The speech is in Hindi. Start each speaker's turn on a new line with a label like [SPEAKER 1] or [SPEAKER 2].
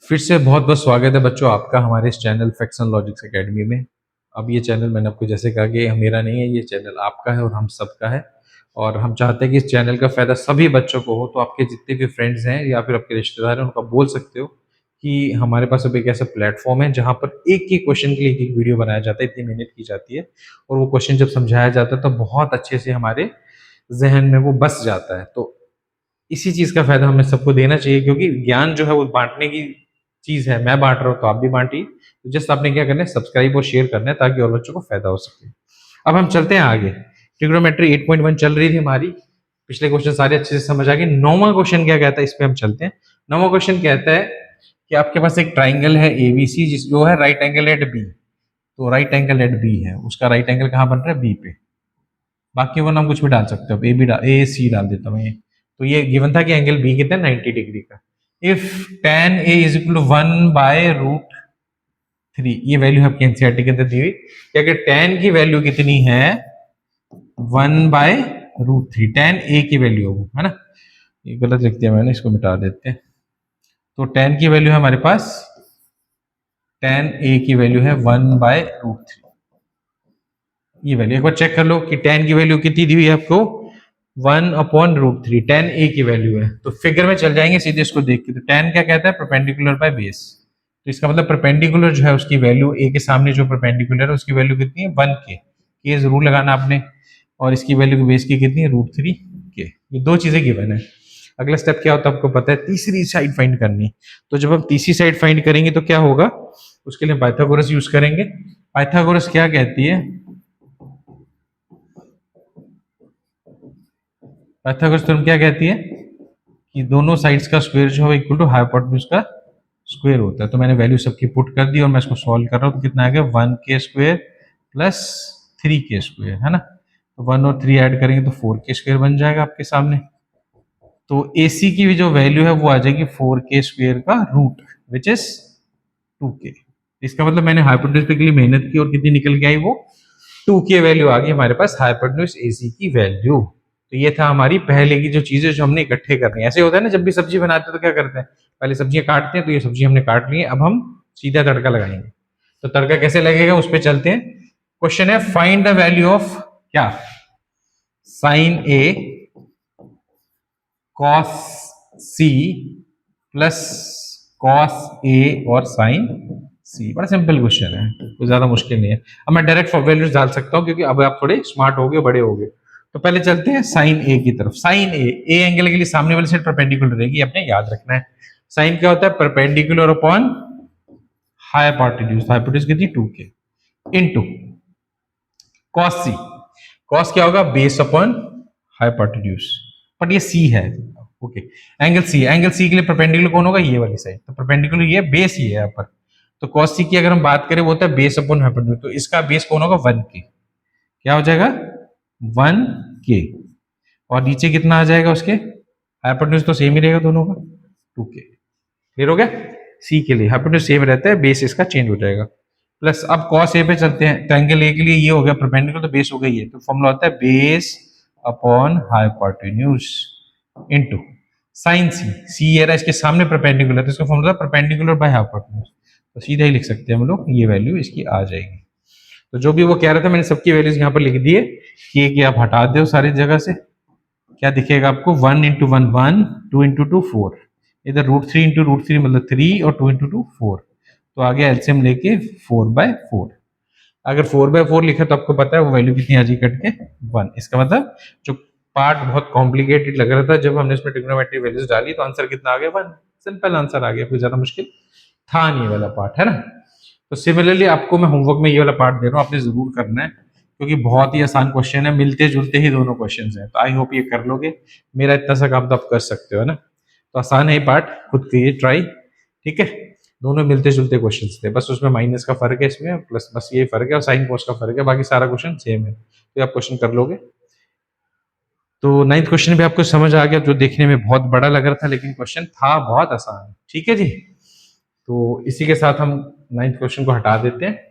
[SPEAKER 1] फिर से बहुत बहुत स्वागत है बच्चों आपका हमारे इस channel facts and logics academy में। अब ये चैनल मैंने आपको जैसे कहा कि मेरा नहीं है, ये चैनल आपका है और हम सबका है। और हम चाहते हैं कि इस चैनल का फ़ायदा सभी बच्चों को हो। तो आपके जितने भी फ्रेंड्स हैं या फिर आपके रिश्तेदार हैं उनका बोल सकते हो कि हमारे पास अब एक ऐसा प्लेटफॉर्म है जहाँ पर एक ही क्वेश्चन के लिए एक वीडियो बनाया जाता है, इतनी मेहनत की जाती है और वो क्वेश्चन जब समझाया जाता है तो बहुत अच्छे से हमारे जहन में वो बस जाता है। तो इसी चीज़ का फ़ायदा हमें सबको देना चाहिए, क्योंकि ज्ञान जो है वो बाँटने की चीज़ है। मैं बाँट रहा हूँ तो आप भी बाँटिए। तो जस्ट आपने क्या करना है, सब्सक्राइब और शेयर करना है ताकि और बच्चों को फ़ायदा हो सके। अब हम चलते हैं आगे। ट्रिग्नोमेट्री 8.1 चल रही थी हमारी। पिछले क्वेश्चन सारे अच्छे से समझ आ गए। 9वां क्वेश्चन क्या कहता है, इस पे हम चलते हैं। 9वां क्वेश्चन कहता है कि आपके पास एक ट्राइंगल है एबीसी जो है राइट एंगल एट बी। तो राइट एंगल एट बी है, उसका राइट एंगल कहाँ बन रहा है, बी पे। बाकी वो नाम कुछ भी डाल सकते हो, ए सी डाल देता हूँ ये। तो ये गिवन था कि एंगल बी कितना है, 90 डिग्री का। If tan A is equal to 1/√3, ये वैल्यू आपके एनसीईआरटी के अंदर दी हुई कि अगर tan की वैल्यू कितनी है 1/√3, tan ए की वैल्यू है ना, ये गलत लिख दिया मैंने, इसको मिटा देते हैं। तो tan की वैल्यू है हमारे पास, tan ए की वैल्यू है 1/√3। ये वैल्यू एक बार चेक कर लो कि tan की वैल्यू कितनी दी हुई है आपको, 1/√3। tan a की वैल्यू है तो फिगर में चल जाएंगे सीधे इसको देख के। तो tan क्या कहता है, परपेंडिकुलर बाय बेस। तो इसका मतलब परपेंडिकुलर जो है उसकी वैल्यू a के सामने जो परपेंडिकुलर है उसकी वैल्यू कितनी है, 1k। ये जरूर लगाना आपने। और इसकी वैल्यू बेस की कितनी है, √3k। ये दो चीजें गिवन है। अगला स्टेप क्या होता है आपको पता है, तीसरी साइड फाइंड करनी। तो जब हम तीसरी साइड फाइंड करेंगे तो क्या होगा, उसके लिए पाइथागोरस यूज करेंगे। पाइथागोरस क्या कहती है, पाइथागोरस थ्योरम क्या कहती है कि दोनों साइड्स का स्क्वायर जो है इक्वल टू हाइपोटेन्यूज का स्क्वायर होता है। तो मैंने वैल्यू सबकी पुट कर दी और मैं इसको सॉल्व कर रहा हूँ। तो कितना आ गया, 1k² प्लस 3k² है ना। तो 1 और 3 ऐड करेंगे तो 4k² बन जाएगा आपके सामने। तो AC की भी जो वैल्यू है वो आ जाएगी 4k² का रूट विच इज 2k। इसका मतलब मैंने हाइपोटेन्यूज के लिए मेहनत की और कितनी निकल के आई, वो 2k वैल्यू आ गई हमारे पास हाइपोटेन्यूज AC की वैल्यू। तो ये था हमारी पहले की जो चीजें जो हमने इकट्ठे करनी है। ऐसे होता है ना, जब भी सब्जी बनाते हैं तो क्या करते हैं, पहले सब्जियां काटते हैं। तो ये सब्जी हमने काट ली है, अब हम सीधा तड़का लगाएंगे। तो तड़का कैसे लगेगा उस पर चलते हैं। क्वेश्चन है फाइंड द वैल्यू ऑफ क्या, sign A cos C plus cos A और साइन सी। बड़ा सिंपल क्वेश्चन है, कोई ज्यादा मुश्किल नहीं है। अब मैं डायरेक्ट वैल्यूज डाल सकता हूँ क्योंकि अब आप थोड़े स्मार्ट हो गए, बड़े हो गए। तो पहले चलते हैं साइन ए की तरफ। साइन ए एंगल के लिए सामने वाले साइड परपेंडिकुलर रहेगी, अपने याद रखना है। साइन क्या होता है, परपेंडिकुलर अपॉन हाइपोटेन्यूज। हाइपोटेन्यूज कितनी, 2k इनटू कॉस सी। कॉस क्या होगा, बेस अपॉन हाइपोटेन्यूज। बट ये सी है, okay. Angle C, angle C के लिए परपेंडिकुलर कौन होगा, ये वाली साइड। तो परपेंडिकुलर ये, बेस ये है यहाँ पर। तो कॉस सी की अगर हम बात करें वो होता है बेस अपॉन हाइपोटेन्यूज। तो इसका बेस कौन होगा, 1k। क्या हो जाएगा, 1k। और नीचे कितना आ जाएगा उसके, हाइपोटेन्यूज तो सेम ही रहेगा दोनों का, 2k। क्लियर हो गया। सी के लिए हाइपोटेन्यूज सेम रहता है, बेस इसका चेंज हो जाएगा। प्लस अब कॉस ए पे चलते हैं। तो एंगल ए के लिए ये हो गया परपेंडिकुलर, तो बेस हो गई है। तो फॉर्मूला होता है base upon hypotenuse into sine C. C ये रहा, इसके सामने परपेंडिकुलर, तो इसका फॉर्मूला परपेंडिकुलर बाय हाइपोटेन्यूज। तो सीधा ही लिख सकते हैं हम लोग, ये वैल्यू इसकी आ जाएगी। तो जो भी वो कह रहा था मैंने सबकी वैल्यूज यहाँ पर लिख दिए कि आप हटा दो सारी जगह से। क्या दिखेगा आपको, 1 इंटू 1 1, 2 इंटू 2 4, इधर √3 इंटू √3 मतलब 3 और 2 इंटू 2 4। तो आगे एलसीएम लेके 4/4। अगर 4/4 लिखा तो आपको पता है वो वैल्यू कितनी आ जाएगी, कट के 1। इसका मतलब जो पार्ट बहुत कॉम्प्लिकेटेड लग रहा था जब हमने इसमें ट्रिग्नोमेट्री वैल्यूज डाली, तो आंसर कितना आ गया, 1। सिंपल आंसर आ गया, कोई ज्यादा मुश्किल था नहीं ये वाला पार्ट, है ना। तो सिमिलरली आपको मैं होमवर्क में ये वाला पार्ट दे रहा हूँ, आपने जरूर करना है क्योंकि बहुत ही आसान क्वेश्चन है, मिलते जुलते ही दोनों क्वेश्चन हैं। तो आई होप ये कर लोगे, मेरा इतना सा काम तो आप कर सकते हो, है ना। तो आसान है ये पार्ट, खुद कीजिए ट्राई, ठीक है। दोनों मिलते जुलते क्वेश्चन थे, बस उसमें माइनस का फर्क है इसमें, प्लस बस ये फर्क है और साइन कोस का फर्क है, बाकी सारा क्वेश्चन सेम है। तो आप क्वेश्चन कर लोगे। तो 9th क्वेश्चन भी आपको समझ आ गया, जो देखने में बहुत बड़ा लग रहा था लेकिन क्वेश्चन था बहुत आसान, ठीक है जी। तो इसी के साथ हम 9th क्वेश्चन को हटा देते हैं।